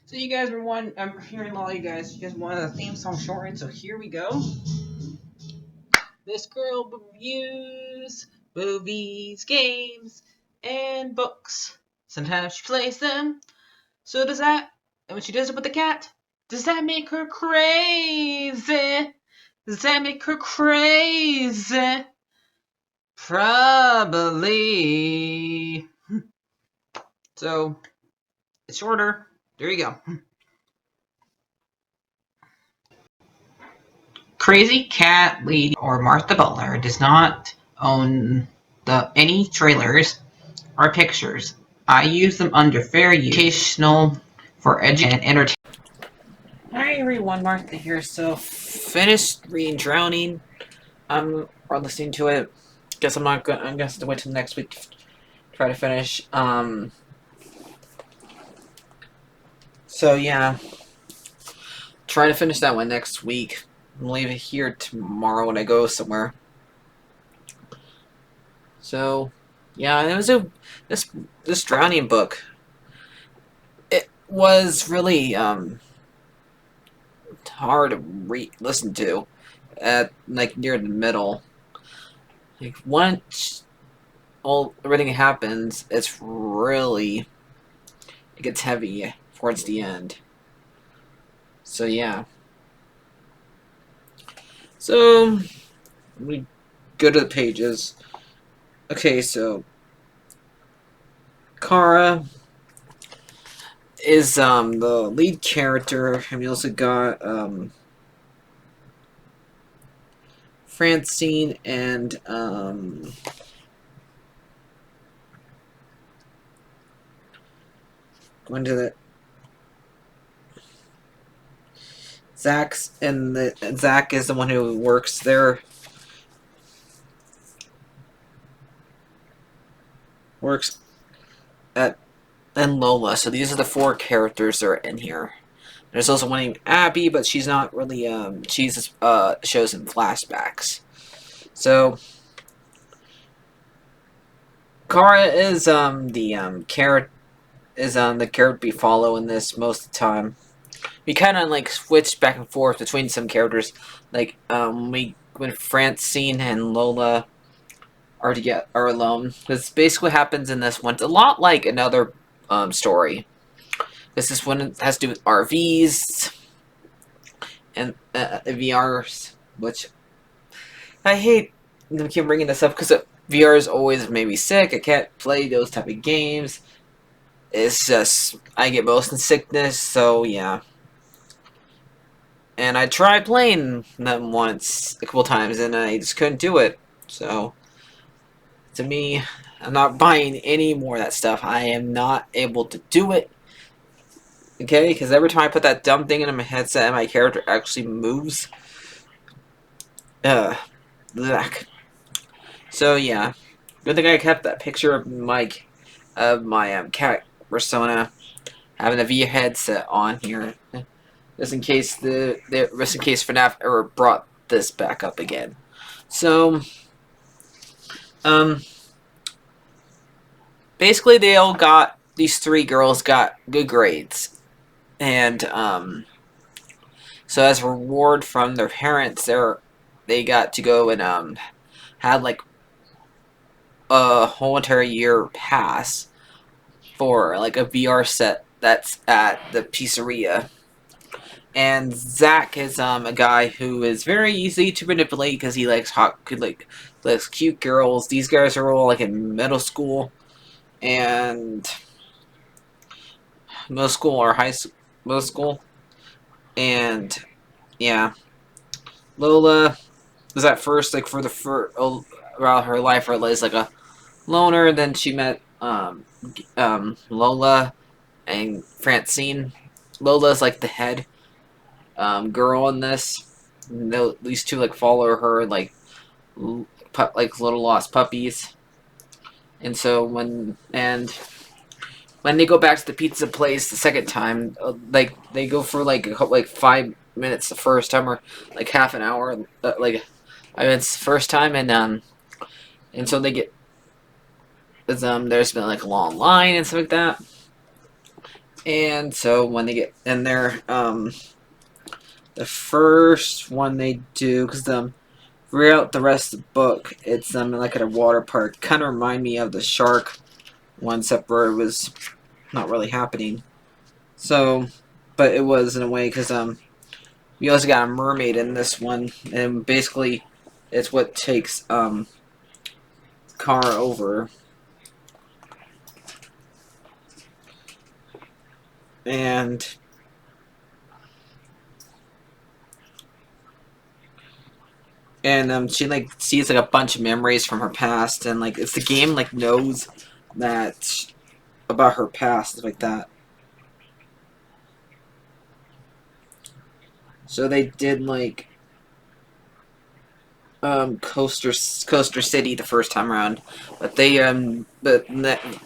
So you guys were one. I'm hearing a lot of you guys. You guys wanted a theme song shortened, so here we go. This girl reviews movies, games, and books. Sometimes she plays them. So does that. And when she does it with the cat, does that make her crazy? Does that make her crazy? Probably. So it's shorter. There you go. Crazycatlady or Martha Butler does not own any trailers or pictures. I use them under fair use, educational, for education and entertainment. Hi everyone, Martha here. So finished reading Drowning. Or listening to it. Guess I'm not gonna. I'm gonna have to wait till next week to try to finish. So yeah, try to finish that one next week. I'm leaving here tomorrow when I go somewhere. So, yeah, it was this Drowning book. It was really hard to listen to at like near the middle. Like once everything happens, it gets heavy towards the end. So yeah. So we go to the pages. Okay, so Kara is the lead character, and we also got Francine and going to the Zach is the one who works there. Works at and Lola. So these are the four characters that are in here. There's also one named Abby, but she's not really she's shows in flashbacks. So Kara is the character we follow in this most of the time. We kind of like switch back and forth between some characters, like when Francine and Lola are alone. This basically happens in this one. It's a lot like another story. This one has to do with RVs and VRs, which I hate. I keep bringing this up because VRs always made me sick. I can't play those type of games. It's just I get motion sickness, so yeah. And I tried playing them once a couple times, and I just couldn't do it. So to me, I'm not buying any more of that stuff. I am not able to do it. Okay, because every time I put that dumb thing in my headset and my character actually moves. Blech. So yeah, good thing I kept that picture of my cat persona having a V headset on here, just in case just in case FNAF ever brought this back up again. So, basically these three girls got good grades, and so as a reward from their parents, they got to go and had like a whole entire year pass for like a VR set that's at the pizzeria. And Zach is a guy who is very easy to manipulate because he likes likes cute girls. These guys are all like in middle school and middle school or middle school, and yeah, Lola was at first like for the first throughout her life is like a loner. Then she met Lola and Francine. Lola's like the head girl in this. These two like follow her like like little lost puppies. And so when they go back to the pizza place the second time, like they go for like 5 minutes the first time, or like half an hour, like I mean it's the first time, and so they get there's been like a long line and stuff like that. And so when they get in there, the first one they do, because throughout the rest of the book, it's like at a water park. Kind of remind me of the shark one, except where it was not really happening. So, but it was in a way because we also got a mermaid in this one, and basically, it's what takes Kara over. And she like sees like a bunch of memories from her past, and like it's the game like knows that about her past like that. So they did like Coaster City the first time around, but the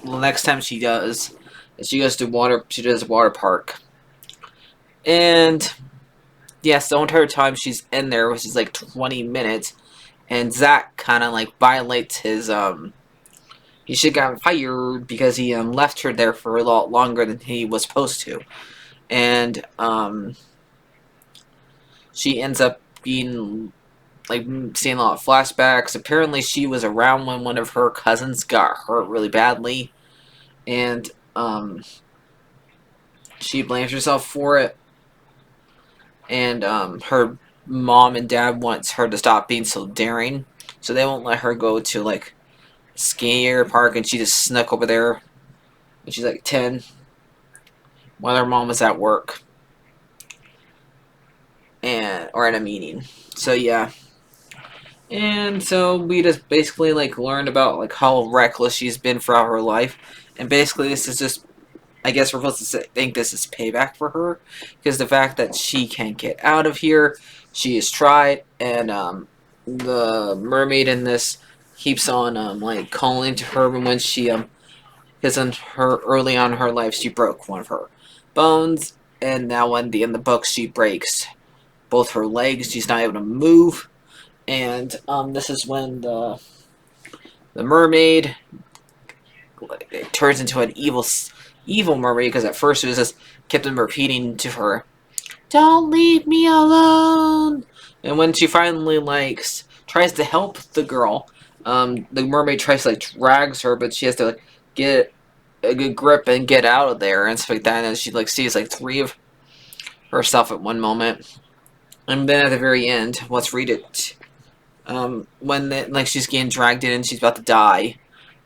next time she goes to she does a water park. And yes, the entire time she's in there, which is like 20 minutes, and Zach kind of like violates his he should got fired because he left her there for a lot longer than he was supposed to, and she ends up being like seeing a lot of flashbacks. Apparently, she was around when one of her cousins got hurt really badly, and she blames herself for it. And her mom and dad wants her to stop being so daring, so they won't let her go to like skier park, and she just snuck over there when she's like 10 while her mom was at work and or at a meeting. So yeah. And so we just basically like learned about like how reckless she's been throughout her life, and basically this is just, I guess we're supposed to think this is payback for her, because the fact that she can't get out of here, she has tried, and the mermaid in this keeps on like calling to her when she because in her early on in her life she broke one of her bones, and now in the book she breaks both her legs. She's not able to move, and this is when the mermaid turns into an evil mermaid, because at first it was just kept on repeating to her, "Don't leave me alone." And when she finally like tries to help the girl, the mermaid tries to like drags her, but she has to like get a good grip and get out of there and stuff like that. And she like sees like three of herself at one moment, and then at the very end, let's read it. When like she's getting dragged in and she's about to die,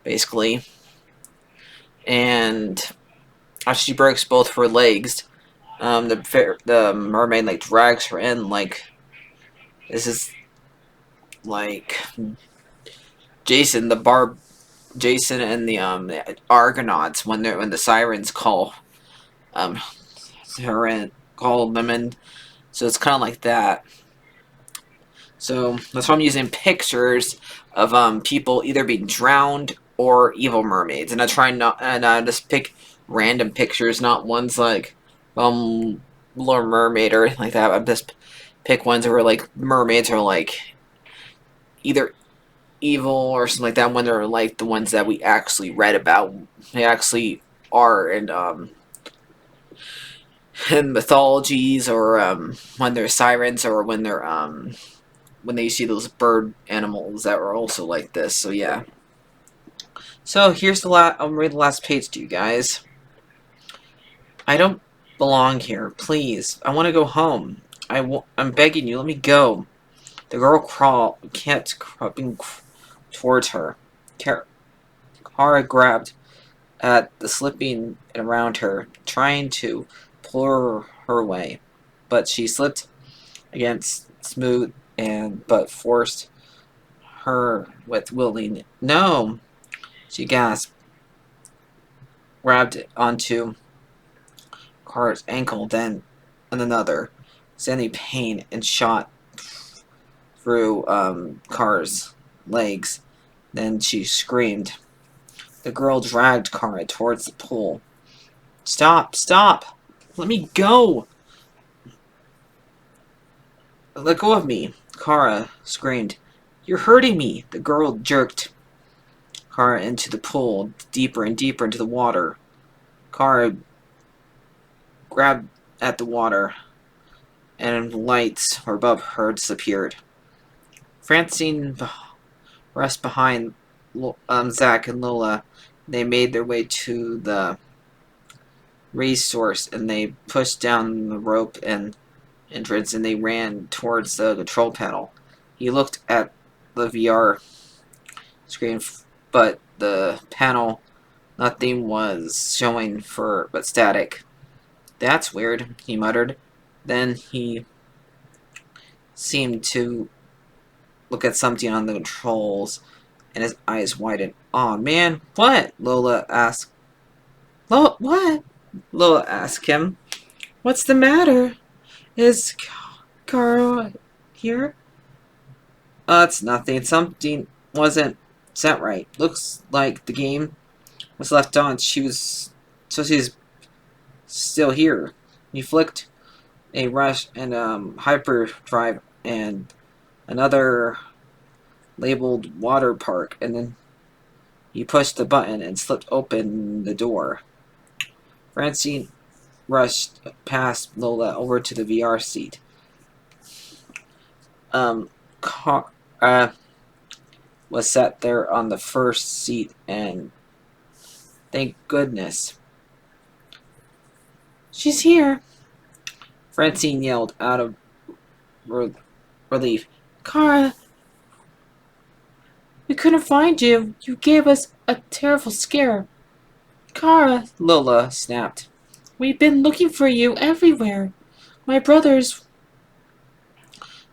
basically, and after she breaks both her legs, the mermaid like drags her in like this is like Jason Jason and the Argonauts when the sirens um her in call them in. So it's kind of like that. So that's why I'm using pictures of people either being drowned or evil mermaids, and I try not and I just pick random pictures, not ones like Little Mermaid or anything like that. I just pick ones where like mermaids are like either evil or something like that, when they're like the ones that we actually read about. They actually are in mythologies, or when they're sirens, or when they see those bird animals that are also like this. So yeah. So here's the I'll read the last page to you guys. I don't belong here. Please, I want to go home. I'm begging you, let me go. The girl kept crawling towards her. Kara grabbed at the slipping around her, trying to pull her away, but she slipped against smooth and but forced her with willing. No, she gasped, grabbed onto Kara's ankle, then on another, sending pain and shot through Kara's legs. Then she screamed. The girl dragged Kara towards the pool. Stop! Stop! Let me go! Let go of me! Kara screamed. You're hurting me! The girl jerked Kara into the pool, deeper and deeper into the water. Kara grabbed at the water, and lights or above her disappeared. Francine rushed behind Zach and Lola. They made their way to the resource and they pushed down the rope and entrance and they ran towards the control panel. He looked at the VR screen, but the panel, nothing was showing but static. That's weird, he muttered. Then he seemed to look at something on the controls and his eyes widened. Aw, man, what? Lola asked. What? Lola asked him. What's the matter? Is Carl here? It's nothing. Something wasn't set right. Looks like the game was left on. She's still here. He flicked a rush and hyperdrive and another labeled water park, and then he pushed the button and slipped open the door. Francine rushed past Lola over to the VR seat. Car was sat there on the first seat, and thank goodness. She's here, Francine yelled out of relief. Kara, we couldn't find you. You gave us a terrible scare. Kara, Lola snapped. We've been looking for you everywhere. My brother's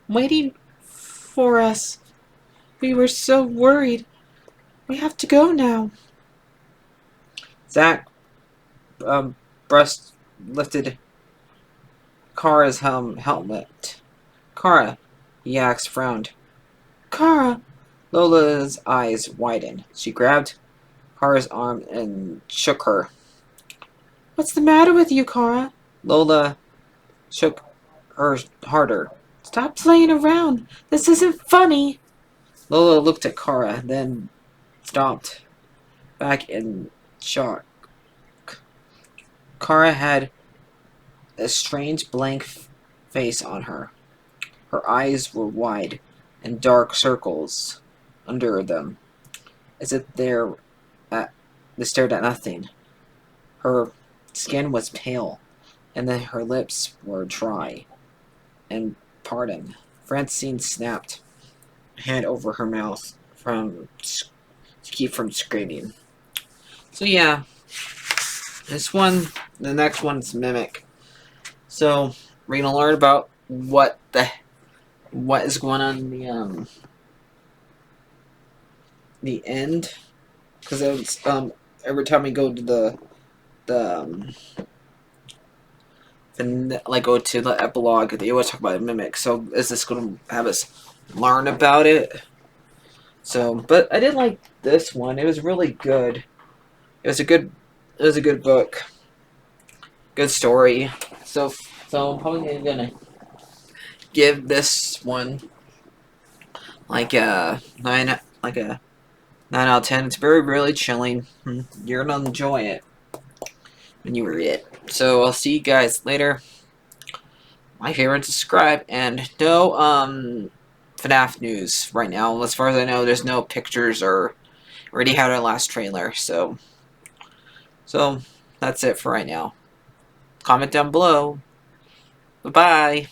waiting for us. We were so worried. We have to go now. Zach lifted Kara's helmet. Kara, he asked, frowned. Kara! Lola's eyes widened. She grabbed Kara's arm and shook her. What's the matter with you, Kara? Lola shook her harder. Stop playing around. This isn't funny. Lola looked at Kara, then stopped back in shock. Kara had a strange blank face on her. Her eyes were wide and dark circles under them, as if they stared at nothing. Her skin was pale, and then her lips were dry and parting. Francine snapped a hand over her mouth to keep from screaming. So yeah, the next one's Mimic. So we're gonna learn about what is going on in the end, because it's every time we go to the go to the epilogue, they always talk about a Mimic. So is this going to have us learn about it? So, but I did like this one. It was really good. It was a good book. Good story. So I'm probably gonna give this one like a 9 out of 10. It's very, really chilling. You're gonna enjoy it when you read it. So I'll see you guys later. My favorite, subscribe, and no FNAF news right now. As far as I know, there's no pictures or already had our last trailer. So that's it for right now. Comment down below. Bye-bye.